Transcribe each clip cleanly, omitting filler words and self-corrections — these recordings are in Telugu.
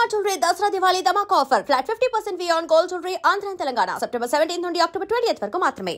Shalimar Jewelry Dasra Diwali Dhamak offer. Flat 50% fee on gold jewelry. Andhra and Telangana. September 17th నుండి October 20th వరకు మాత్రమే.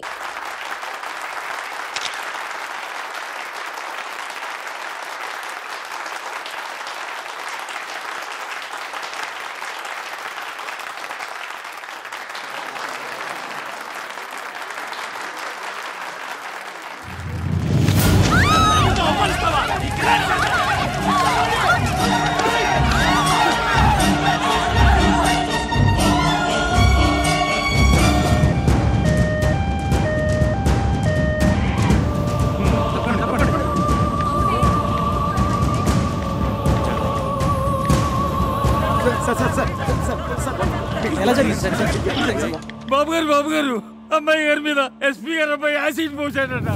బాబు గారు అమ్మాయి గారి మీద ఎస్పీ గారు అబ్బాయి యాసిడ్ పోసాడట.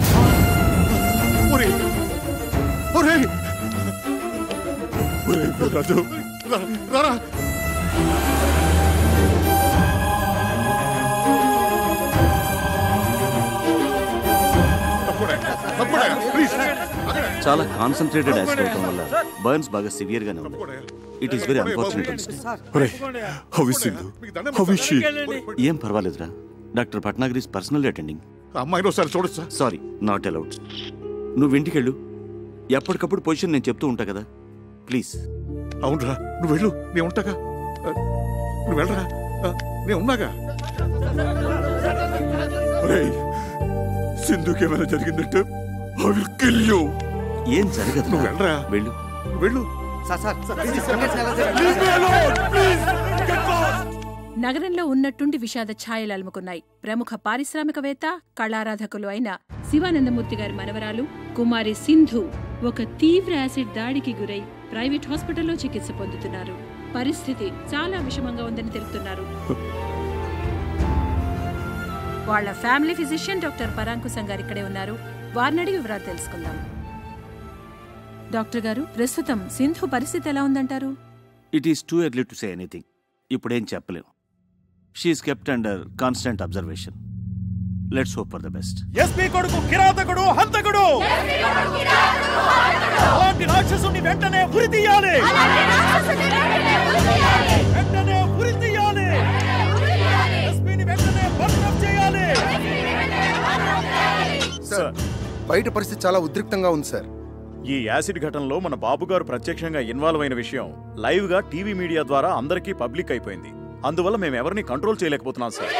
చాలా కాన్సంట్రేటెడ్ యాసిడ్ అవడం వల్ల బర్న్స్ బాగా సివియర్ గానే ఉంది. It is very unfortunate. ఏం పర్వాలేదురా. Doctor Patnagar is personally attending. అమ్మాయిని ఒకసారి చూడొచ్చా? Sorry, not allowed. నువ్వు ఇంటికెళ్ళు. ఎప్పటికప్పుడు పొజిషన్ నేను చెప్తూ ఉంటా కదా, ప్లీజ్. అవునరా, నువ్వు వెళ్ళు, నేను ఉంటాగా. నువ్వు వెళ్ళరా, నేను ఉన్నాగా. సింధుకి ఏమైనా జరిగిందంటే I will kill you. ఏం జరగదు, నువ్వు వెళ్ళరా. వెళ్ళు వెళ్ళు. నగరంలో ఉన్నట్టుండి విషాద ఛాయలు అలుముకున్నాయి. ప్రముఖ పారిశ్రామికవేత్త, కళారాధకులు అయిన శివానందమూర్తి గారి మనవరాలు కుమారి సింధు ఒక తీవ్ర యాసిడ్ దాడికి గురై ప్రైవేట్ హాస్పిటల్లో చికిత్స పొందుతున్నారు. పరిస్థితి చాలా విషమంగా ఉందని తెలుపుతున్నారు. వాళ్ల ఫ్యామిలీ ఫిజిషియన్ డాక్టర్ పరాంకుశం గారు ఇక్కడే ఉన్నారు. వారిని అడిగి వివరాలు తెలుసుకుందాం. డాక్టర్ గారు, ప్రస్తుతం సింధు పరిస్థితి ఎలా ఉందంటారు? It is too early to say anything. ఇప్పుడేం చెప్పలేం. She is kept under constant observation. Let's hope for the best. SP కొడుకు కిరాతకుడు, హంతకుడు. అలాంటి రాక్షసుని వెంటనే ఉరి తీయాలి. వెంటనే ఉరి తీయాలి. ఎస్పీని వెంటనే బర్తరఫ్ చేయాలి. సార్, బయట పరిస్థితి చాలా ఉద్రిక్తంగా ఉంది సార్. ఈ యాసిడ్ ఘటనలో మన బాబు గారు ప్రత్యక్షంగా ఇన్వాల్వ్ అయిన విషయం లైవ్ గా టీవీ మీడియా ద్వారా అందరికీ పబ్లిక్ అయిపోయింది. అందువల్ల మేము ఎవరిని కంట్రోల్ చేయలేకపోతున్నాం సార్.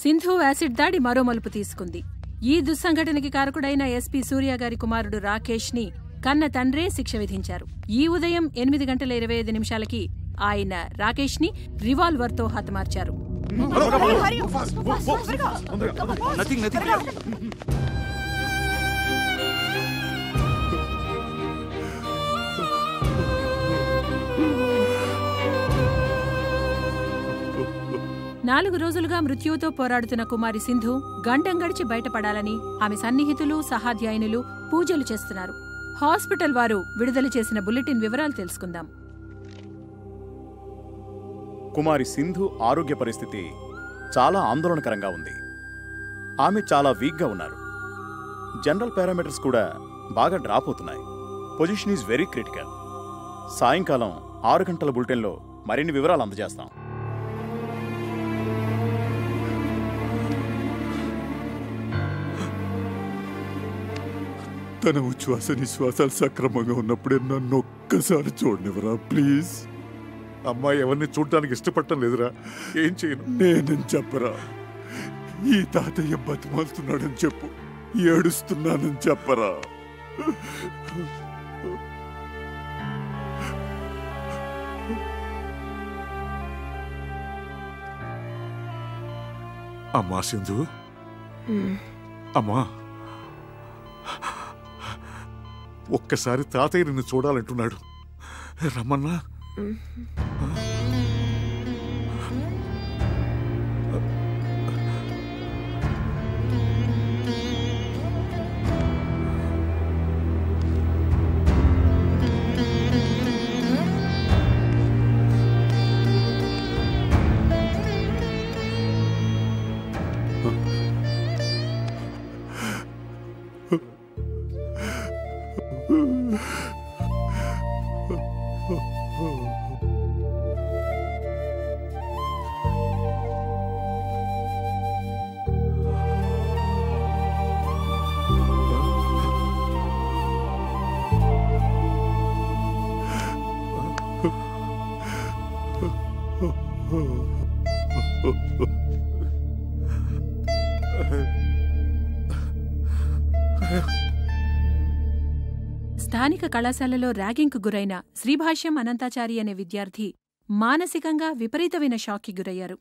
సింధు యాసిడ్ దాడి మరో మలుపు తీసుకుంది. ఈ దుస్సంఘటనకి కారకుడైన ఎస్పీ సూర్య గారి కుమారుడు రాకేష్ ని కన్న తండ్రే శిక్ష విధించారు. ఈ ఉదయం 8:25 ఆయన రాకేష్ ని రివాల్వర్ తో హతమార్చారు. నాలుగు రోజులుగా మృత్యువుతో పోరాడుతున్న కుమారి సింధు గండం గడిచి బయటపడాలని ఆమె సన్నిహితులు, సహాధ్యాయునులు పూజలు చేస్తున్నారు. హాస్పిటల్ వారు విడుదల చేసిన బులెటిన్ వివరాలు తెలుసుకుందాం. కుమారి సింధు ఆరోగ్య పరిస్థితి చాలా ఆందోళనకరంగా ఉంది. ఆమె చాలా వీక్గా ఉన్నారు. జనరల్ పారామీటర్స్ కూడా బాగా డ్రాప్ అవుతున్నాయి. Position is very critical. సాయంకాలం 6 గంటల బులెటిన్లో మరిన్ని వివరాలు అందజేస్తాం. తన ఉచ్ఛ్వాస నిశ్వాసాలు సక్రమంగా ఉన్నప్పుడే నన్ను ఒక్కసారి చూడనివరా ప్లీజ్. అమ్మాయి ఎవరిని చూడటానికి ఇష్టపడటం లేదురా. ఏం చేయను? నేనని చెప్పరా. ఈ తాతయ్య బతిమాలుతున్నాడని చెప్పు. ఏడుస్తున్నానని చెప్పరా. అమ్మా సింధు, అమ్మా, ఒక్కసారి తాతయ్య నిన్ను చూడాలంటున్నాడు. రమ్మన్నా. స్థానిక కళాశాలలో ర్యాగింగ్కు గురైన శ్రీభాష్యం అనంతాచారి అనే విద్యార్థి మానసికంగా విపరీతమైన షాక్కి గురయ్యారు.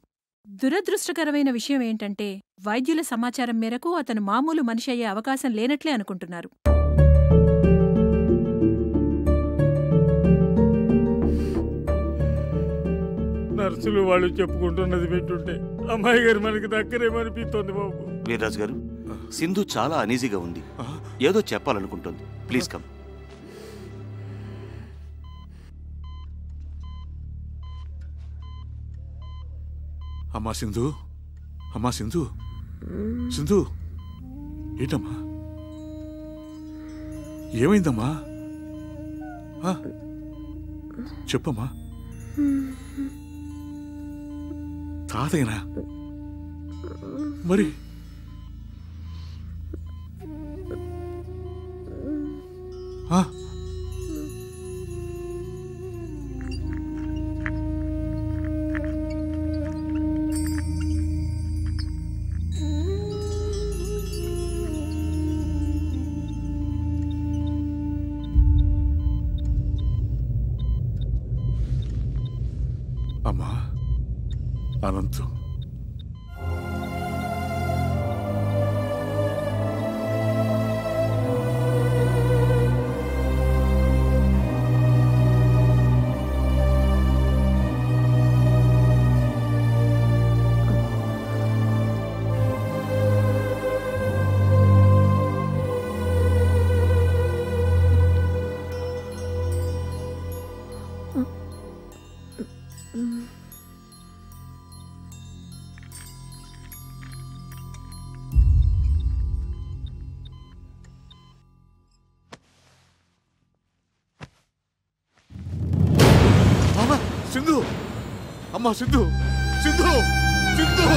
దురదృష్టకరమైన విషయం ఏంటంటే వైద్యుల సమాచారం మేరకు అతను మామూలు మనిషి అయ్యే అవకాశం లేనట్లే అనుకుంటున్నారు. నర్సులు వాళ్ళు చెప్పుకుంటున్నది వింటుంటే అమ్మాయి గారు మనకి దగ్గరేమనిపిస్తోంది బాబు. వీర్రాజు గారు, సింధు చాలా అనీజీగా ఉంది, ఏదో చెప్పాలనుకుంటుంది. Please come. అమ్మా సింధు, అమ్మా సింధు, సింధు ఏంటమ్మా, ఏమైందమ్మా? చెప్పమ్మా. తాతయ్యనా? మరి అమ్మా అనంతు, సింధు, అమ్మా సింధు, సింధు, సింధు.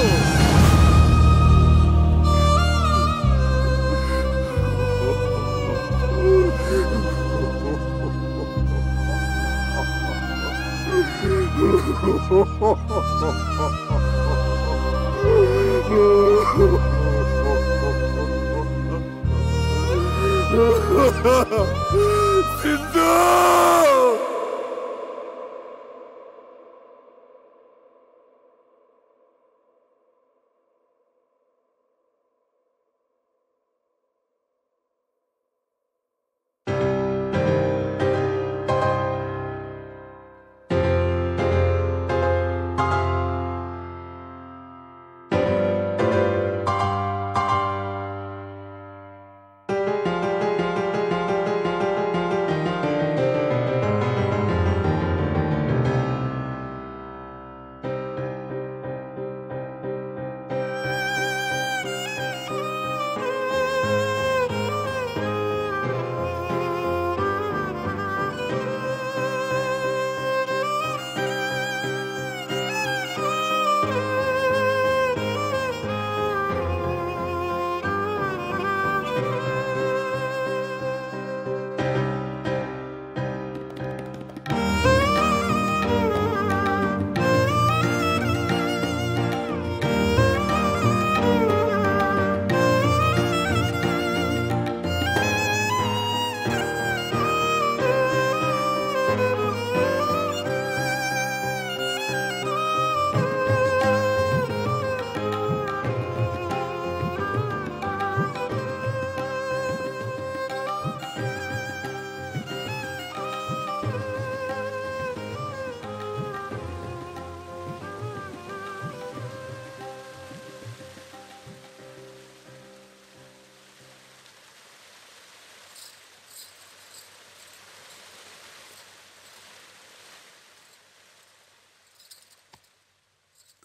సింధు.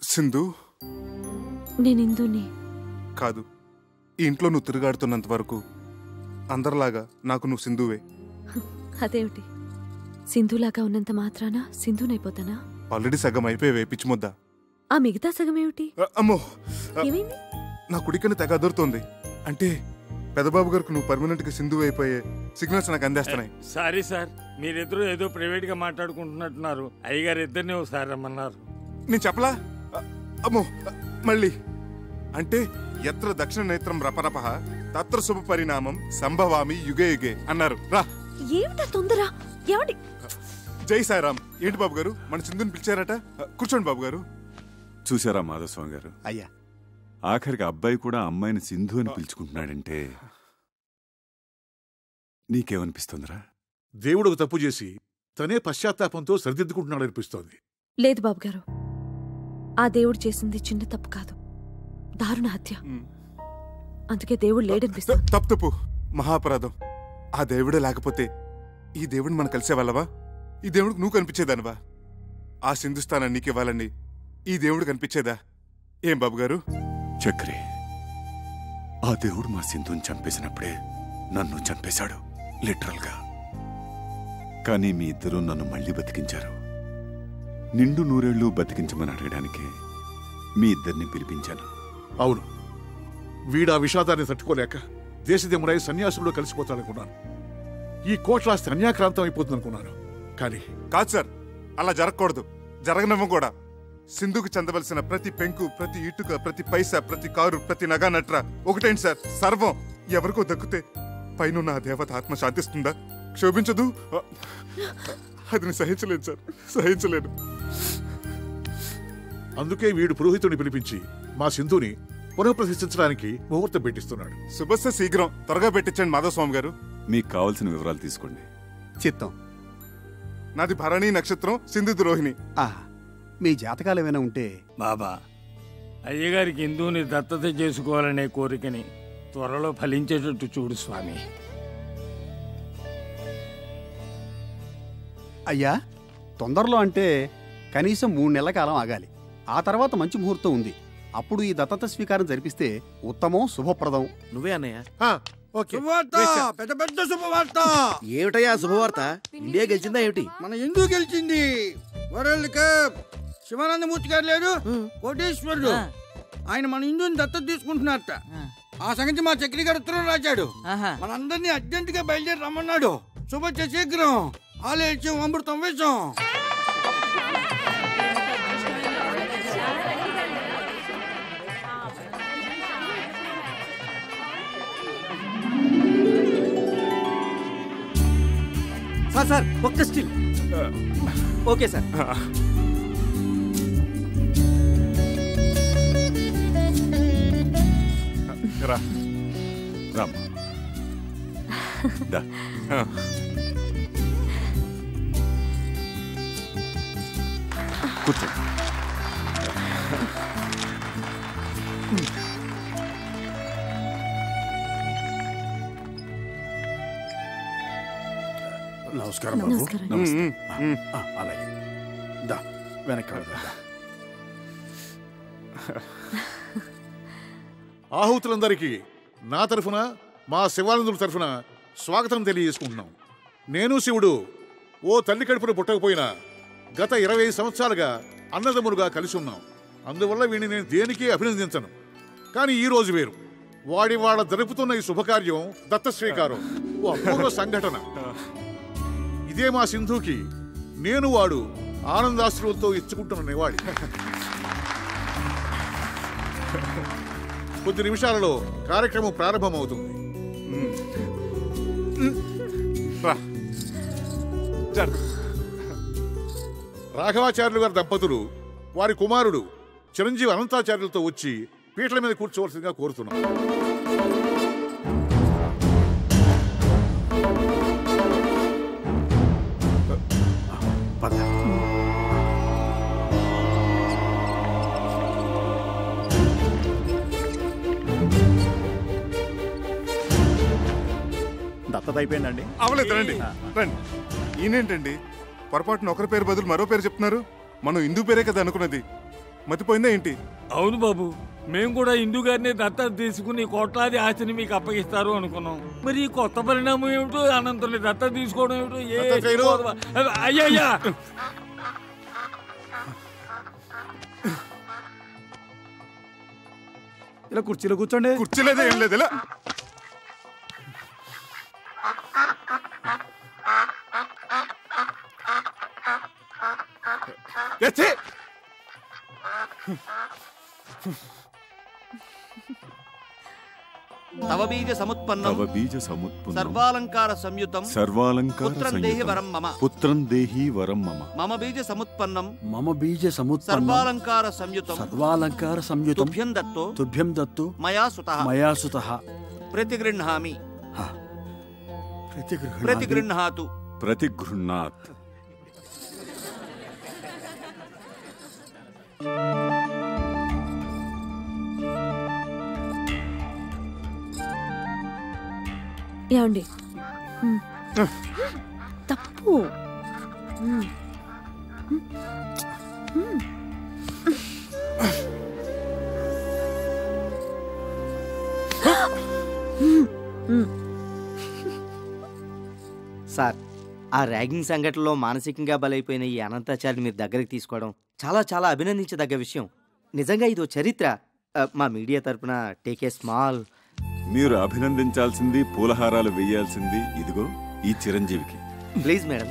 సింధు, నేను ఇందుని కాదు. ఈ ఇంట్లో నువ్వు తిరుగాడుతున్నంత వరకు అందరిలాగా నాకు నువ్వు సింధువే. అదేమిటి, సింధులాగా ఉన్నంత మాత్రాన సింధునైపోతానా? ఆల్రెడీ సగం అయిపోయి పిచ్చిముద్దా. ఆ మిగతా సగం ఏమిటి? అమ్మో, ఏమైంది? నా కుడికని తెగ అదురుతోంది. అంటే పెదబాబు గారికి నువ్వు పర్మనెంట్ గా సింధు అయిపోయే సిగ్నల్స్ నాకు అందేస్తున్నాయి. సారీ సార్, మీరిద్దరూ ఏదో ప్రైవేట్ గా మాట్లాడుకుంటున్నట్టున్నారు. అయ్యగారు ఇద్దరిని ఒకసారి రమ్మన్నారు. నేను చెప్పలా? అమ్మో, మళ్ళీ అంటే ఎత్ర దక్షిణ నేత్రం రపరప తత్ర శుభ పరిణామం సంభవామి యుగే యుగే అన్నారు. రా. ఏమిటా తొందర? ఏమిటి? జై సాయిరామ్. ఏంటి బాబు గారు, మన సింధుని పిలిచారట? కూర్చోండి బాబు గారు. చూసారా మాధవస్వామి గారు, అయ్యా ఆఖరికి అబ్బాయి కూడా అమ్మాయిని సింధు అని పిలుచుకుంటున్నాడంటే నీకేమనిపిస్తుందిరా? దేవుడు ఒక తప్పు చేసి తనే పశ్చాత్తాపంతో సరిదిద్దుకుంటున్నాడు అనిపిస్తోంది. లేదు బాబు గారు, ఆ దేవుడు చేసింది చిన్న తప్పు కాదు, దారుణ హత్య. అందుకే దేవుడు లేడనిపిస్తుంది. తప్పు, మహాపరాధం. ఆ దేవుడే లేకపోతే ఈ దేవుడిని మనం కలిసేవాళ్ళవా? ఈ దేవుడికి నువ్వు కనిపించేదానివా? ఆ సింధుస్థానం నీకివ్వాలని ఈ దేవుడు కనిపించేదా? ఏం బాబు గారు? చక్రి, ఆ దేవుడు మా సింధుని చంపేసినప్పుడే నన్ను చంపేశాడు, లిటరల్ గా. కానీ మీ ఇద్దరూ నన్ను మళ్ళీ బతికించారు. నిండు నూరేళ్లు బతికించమని అడగడానికి మీ ఇద్దరిని పిలిపించాను. అవును, వీడా విషాదాన్ని తట్టుకోలేక దేశదేముడై సన్యాసుల్లో కలిసిపోతాడనుకున్నాను. ఈ కోట్లాస్తి అన్యాక్రాంతం అయిపోతుందనుకున్నాను. కానీ కాదు సార్, అలా జరగకూడదు, జరగనవ్వం కూడా. సింధుకు చెందవలసిన ప్రతి పెంకు, ప్రతి ఇటుక, ప్రతి పైసా, ప్రతి కారు, ప్రతి నగా నట్ర ఒకటేంటి సార్, సర్వం ఎవరికో దక్కితే పైన ఆ దేవత ఆత్మ శాంతిస్తుందా? క్షోభించదు. అది నేను సహించలేను సార్, సహించలేను. అందుకే వీడు పురోహితుడిని పిలిపించి మా సింధుని పునఃప్రతిష్ఠించడానికి ముహూర్తం పెట్టిస్తున్నాడు. శుభస్య శీఘ్రం, త్వరగా పెట్టించండి మాధవస్వామి గారు. మీకు కావాల్సిన వివరాలు తీసుకోండి. చిత్తం. నాది భరణి నక్షత్రం, సింధు ద్రోహిణి. మీ జాతకాలు ఏమైనా ఉంటే? బాబా, అయ్యగారికి హిందువుని దత్తత చేసుకోవాలనే కోరికని త్వరలో ఫలించేటట్టు చూడు స్వామి. అయ్యా, తొందరలో అంటే కనీసం 3 నెలల కాలం ఆగాలి. ఆ తర్వాత మంచి ముహూర్తం ఉంది. అప్పుడు ఈ దత్తత స్వీకారం జరిపిస్తే ఉత్తమం, శుభప్రదం. నువ్వే అన్నయ్య. పెద్ద పెద్ద శుభవార్త. ఏమిటయ్యా శుభవార్త? ఇండియా గెలిచిందా ఏమిటి? మన హిందూ గెలిచింది. World cup. శివానందమూర్తి గారు లేడు, కోటేశ్వరుడు, ఆయన మన హిందూని దత్తత తీసుకుంటున్నారట. ఆ సంగతి మా చక్రి గారు ఉత్తరం రాశాడు. మనందరినీ అర్జెంట్ గా బయలుదేరి రమ్మన్నాడు. శుభచ్చ శీఘ్రం. ఆలయం అమృతం వేషం. సార్ ఒక్క స్టిల్. Okay sir. రామ్, కూర్చో. నమస్కారం బాబు. అలాగే దా, వెనక్కి వెళ్దాం. ఆహుతులందరికీ నా తరఫున, మా శివానందుల తరఫున స్వాగతం తెలియజేసుకుంటున్నాం. నేను శివుడు ఓ తల్లి కడుపున పుట్టకపోయినా గత 20 సంవత్సరాలుగా అన్నదమ్ములుగా కలిసి ఉన్నాం. అందువల్ల వీడిని నేను దేనికి అభినందించను. కానీ ఈ రోజు వేరు. వాళ్ళ జరుపుతున్న ఈ శుభకార్యం దత్త స్వీకారం ఓ అపూర్వ సంఘటన. ఇదే మా సింధుకి నేను వాడు ఆనందాశ్రువులతో ఇచ్చుకుంటున్న నివాళి. కొద్ది నిమిషాలలో కార్యక్రమం ప్రారంభమవుతుంది. రాఘవాచార్యులు గారి దంపతులు వారి కుమారుడు చిరంజీవి అనంతాచార్యులతో వచ్చి పీటల మీద కూర్చోవలసిందిగా కోరుతున్నాం. దత్తత అయిపోయిందండి. అవలేదు, రండి రండి. ఈయనేంటండి పొరపాటున ఒకరి పేరు బదులు మరో పేరు చెప్తున్నారు? మనం హిందూ పేరే కదా అనుకున్నది, మతిపోయిందా ఏంటి? అవును బాబు, మేము కూడా హిందూ గారిని దత్తత తీసుకుని కోట్లాది ఆస్తిని మీకు అప్పగిస్తారు అనుకున్నాం. మరి ఈ కొత్త పరిణామం ఏమిటో, అనంతుని దత్తత తీసుకోవడం ఏమిటో? అయ్యయ్యా, ఇలా కుర్చీలో కూర్చోండి. కుర్చీలేదే ఏం లేదు. ఇలా తవ బీజ సముత్పన్నం సర్వాలంకార సంయుతం పుత్రం దేహి వరం మమ. పుత్రం దేహి వరం మమ. మమ బీజ సముత్పన్నం సర్వాలంకార సంయుతం తుభ్యం దత్తో మయా సుతః ప్రతిగృహ్ణామి ప్రతిగృహ్ణాతు ప్రతిగృహ్ణాత్. ఏమండి తప్పు. సార్, ఆ ర్యాగింగ్ సంఘటనలో మానసికంగా బలైపోయిన ఈ అనంతాచారిని మీరు దగ్గరికి తీసుకోవడం చాలా చాలా అభినందించదగ్గ విషయం. నిజంగా ఇదో చరిత్ర. మా మీడియా తరపున టేక్ ఏ స్మాల్. మీరు అభినందించాల్సింది, పూలహారాలు వేయాల్సింది ఇదిగో ఈ చిరంజీవికి. Please madam.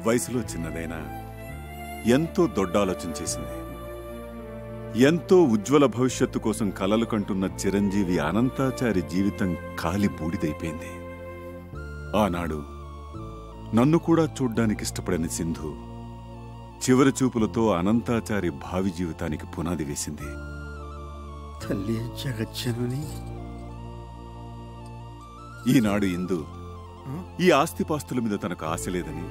వయసులో చిన్నదైనా ఎంతో దొడ్డాలోచన చేసింది. ఎంతో ఉజ్వల భవిష్యత్తు కోసం కలలు కంటున్న చిరంజీవి అనంతాచారి జీవితం కాలి బూడిదైపోయింది. ఆనాడు నన్ను కూడా చూడ్డానికి ఇష్టపడని సింధు చివరి చూపులతో అనంతాచారి భావి జీవితానికి పునాది వేసింది. తల్లి జగజ్జనని. ఈనాడు ఇందు ఈ ఆస్తిపాస్తుల మీద తనకు ఆశ లేదని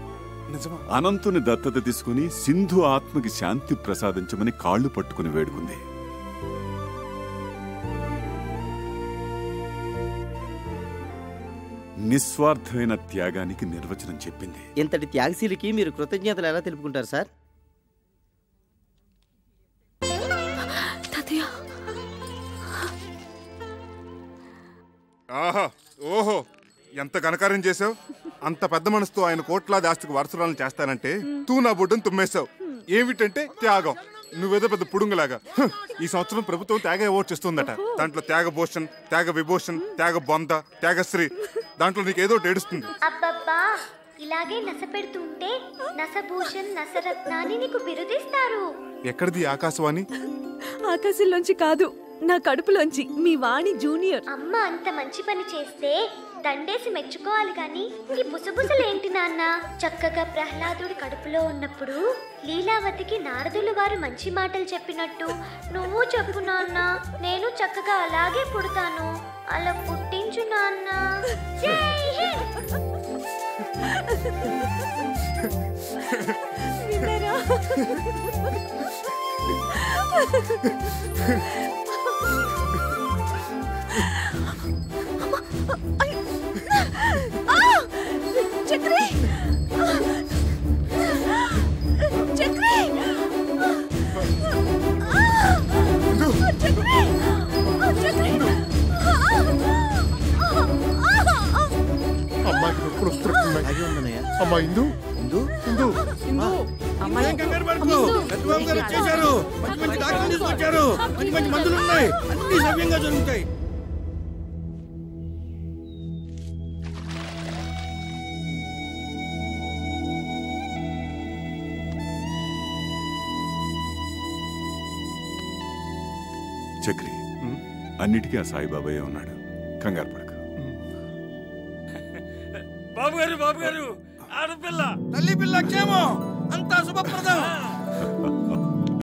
అనంతుని దత్తత తీసుకుని సింధు ఆత్మకి శాంతి ప్రసాదించమని కాళ్లు పట్టుకుని వేడుకుంది. నిస్వార్థమైన త్యాగానికి నిర్వచనం చెప్పింది. ఇంతటి త్యాగశీలికి మీరు కృతజ్ఞతలు ఎలా తెలుపుకుంటారు సార్? ఆహా, ఓహో, ఎంత ఘనకార్యం చేసావు. అంత పెద్ద మనసుతో ఆయన కోట్లాది ఆస్తికి వారసురాలను చేస్తానంటే తూ నా బొడ్డును తుమ్మేశావు. ఏమిటంటే త్యాగం. నువ్వేదో పెద్ద పుడుంగులాగా. ఈ సంవత్సరం ప్రభుత్వం త్యాగ అవార్డు చేస్తుందట. దాంట్లో త్యాగ భూషణ్, త్యాగ విభూషణ్, త్యాగ బొంద, త్యాగశ్రీ, దాంట్లో నీకేదో ఏడుస్తుంది. అబ్బబ్బా, ఇలాగే నస పెడుతుంటే నసభూషణ్, నసరత్నాన్ని నీకు బిరుదిస్తారు. ఎక్కడిది ఆకాశవాణి? ఆకాశంలోంచి కాదు, నా కడుపులోంచి. మీ వాణి జూనియర్. అమ్మ అంత మంచి పని చేస్తే దండేసి మెచ్చుకోవాలి గాని ఈ బుసబుసలేంటి నాన్న? చక్కగా ప్రహ్లాదుడి కడుపులో ఉన్నప్పుడు లీలావతికి నారదులు వారు మంచి మాటలు చెప్పినట్టు నువ్వు చెప్పు నాన్న. నేను చక్కగా అలాగే పుడతాను. అలా పుట్టించు నాన్న. జై హింద్. చక్రి, చక్రి, అమ్మాయికి నొప్పులు వస్తున్నాయి. అమ్మా ఇందు, ఇందు, ఇందు, అమ్మాయి కంగారు పడుకో. పెద్దబాబు గారు వచ్చేసారు. మంచి మంచి డాక్టర్లు తీసుకొచ్చారు. మంచి మంచి మందులు ఉన్నాయి. అన్ని సవ్యంగా జరుగుతాయి. చక్రి, అన్నిటికీ ఆ సాయిబాబాయే ఉన్నాడు. కంగారు పడక. బాబు గారు, బాబు గారు, ఆడపిల్ల, తల్లి పిల్ల క్షేమం, అంతా శుభప్రదం.